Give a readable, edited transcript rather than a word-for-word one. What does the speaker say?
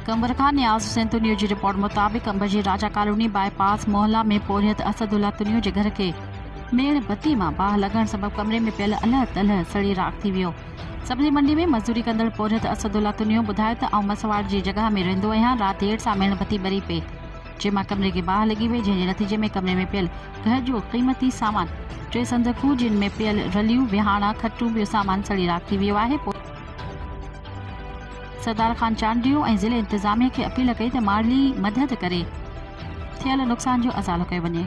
कंबर खान न्याज हुसैन तुनियो की रिपोर्ट मुताबिक अंब जी राजा कॉलोनी बाईपास मोहल्ला में पोरियत असदुल्ला तुनियो के घर के मेड़ बत्ती में बाह लगन सबब कमरे में पियल अलह तलह सड़ी राख थी वियो। सब्जी मंडी में मजदूरी कंदड़ पोरियत असदुल्ला तुनियो बुधायो त मसवाड़ की जगह में रहंदो आहियां। रात देर सां मेड़ बत्ती बरी पे जंहिंमां कमरे के बाह लगी वई, जंहिंजे नतीजे में कमरे में पियल घर जो क़ीमती सामान 3 संदकू जिन में पियल रलियूं विहाणा खटूं बियो सामान सड़ी राख थी वियो आहे। सरदार खान चांडियो ऐं ज़िले इंतज़ामिया खे अपील कई त माली मदद करे थियल नुक़सान जो अज़ालो कयो वञे।